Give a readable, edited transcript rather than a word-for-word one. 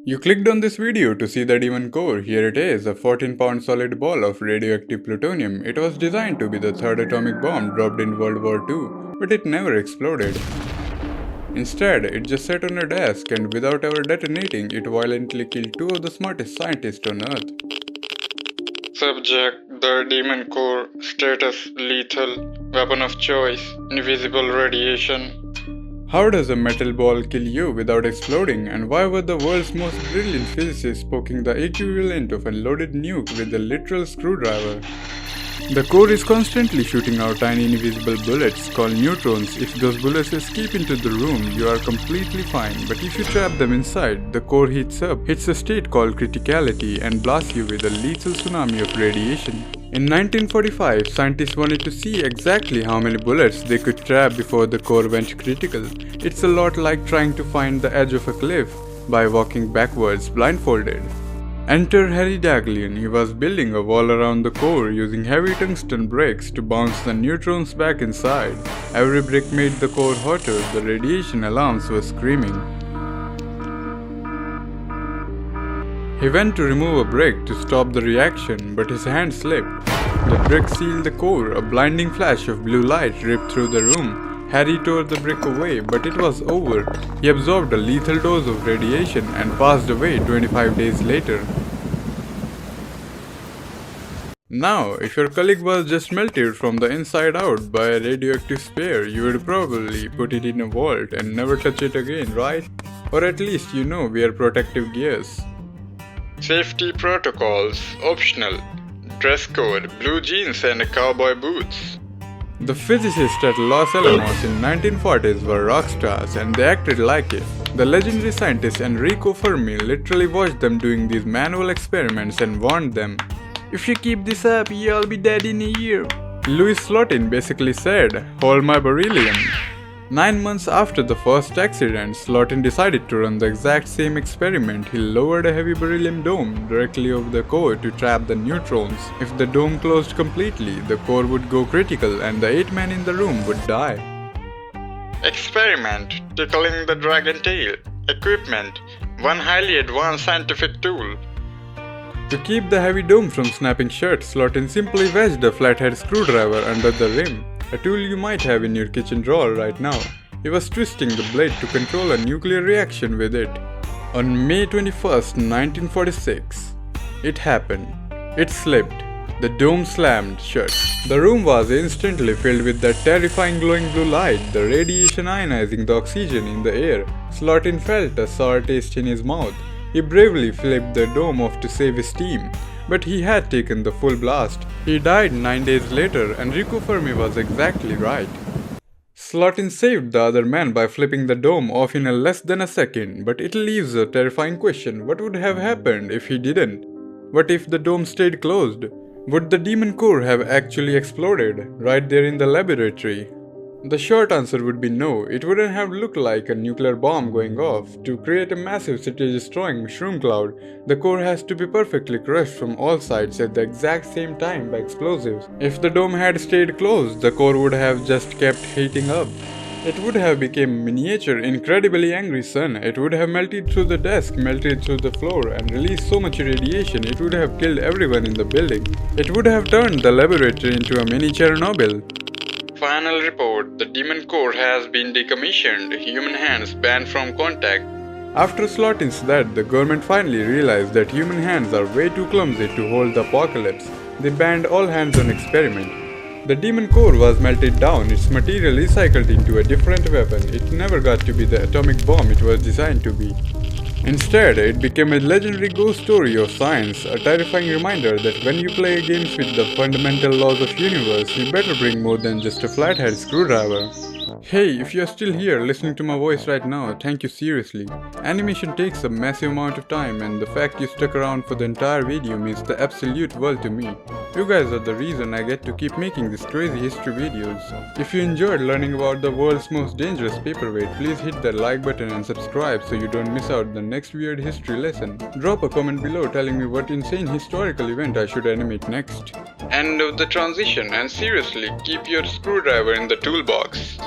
You clicked on this video to see the demon core. Here it is, a 14-pound solid ball of radioactive plutonium. It was designed to be the third atomic bomb dropped in World War II, but it never exploded. Instead, it just sat on a desk and without ever detonating, it violently killed two of the smartest scientists on Earth. Subject: the demon core. Status: lethal. Weapon of choice: invisible radiation. How does a metal ball kill you without exploding, and why were the world's most brilliant physicists poking the equivalent of a loaded nuke with a literal screwdriver? The core is constantly shooting out tiny invisible bullets called neutrons. If those bullets escape into the room, you are completely fine, but if you trap them inside, the core heats up, hits a state called criticality, and blasts you with a lethal tsunami of radiation. In 1945, scientists wanted to see exactly how many bullets they could trap before the core went critical. It's a lot like trying to find the edge of a cliff by walking backwards blindfolded. Enter Harry Daghlian. He was building a wall around the core using heavy tungsten bricks to bounce the neutrons back inside. Every brick made the core hotter. The radiation alarms were screaming. He went to remove a brick to stop the reaction, but his hand slipped. The brick sealed the core. A blinding flash of blue light ripped through the room. Harry tore the brick away, but it was over. He absorbed a lethal dose of radiation and passed away 25 days later. Now, if your colleague was just melted from the inside out by a radioactive spear, you would probably put it in a vault and never touch it again, right? Or at least wear protective gears. Safety protocols: optional. Dress code: blue jeans and cowboy boots. The physicists at Los Alamos in 1940s were rock stars, and they acted like it. The legendary scientist Enrico Fermi literally watched them doing these manual experiments and warned them, "If you keep this up, you'll be dead in a year." Louis Slotin basically said, "Hold my beryllium." 9 months after the first accident, Slotin decided to run the exact same experiment. He lowered a heavy beryllium dome directly over the core to trap the neutrons. If the dome closed completely, the core would go critical and the 8 men in the room would die. Experiment: tickling the dragon tail. Equipment: one highly advanced scientific tool. To keep the heavy dome from snapping shut, Slotin simply wedged a flathead screwdriver under the rim, a tool you might have in your kitchen drawer right now. He was twisting the blade to control a nuclear reaction with it. On May 21st, 1946, it happened. It slipped. The dome slammed shut. The room was instantly filled with that terrifying glowing blue light, the radiation ionizing the oxygen in the air. Slotin felt a sour taste in his mouth. He bravely flipped the dome off to save his team, but he had taken the full blast. He died 9 days later, and Enrico Fermi was exactly right. Slotin saved the other man by flipping the dome off in less than a second, but it leaves a terrifying question: what would have happened if he didn't? What if the dome stayed closed? Would the demon core have actually exploded right there in the laboratory? The short answer would be no. It wouldn't have looked like a nuclear bomb going off. To create a massive city-destroying mushroom cloud, the core has to be perfectly crushed from all sides at the exact same time by explosives. If the dome had stayed closed, the core would have just kept heating up. It would have become miniature, incredibly angry sun. It would have melted through the desk, melted through the floor, and released so much radiation it would have killed everyone in the building. It would have turned the laboratory into a mini Chernobyl. Final report: the demon core has been decommissioned. Human hands banned from contact. After Slotin's death, the government finally realized that human hands are way too clumsy to hold the apocalypse. They banned all hands-on experiment. The demon core was melted down, its material recycled into a different weapon. It never got to be the atomic bomb it was designed to be. Instead, it became a legendary ghost story of science, a terrifying reminder that when you play games with the fundamental laws of universe, you better bring more than just a flathead screwdriver. Hey, if you're still here listening to my voice right now, thank you seriously. Animation takes a massive amount of time, and the fact you stuck around for the entire video means the absolute world to me. You guys are the reason I get to keep making these crazy history videos. If you enjoyed learning about the world's most dangerous paperweight, please hit that like button and subscribe so you don't miss out the next weird history lesson. Drop a comment below telling me what insane historical event I should animate next. End of the transition, and seriously, keep your screwdriver in the toolbox.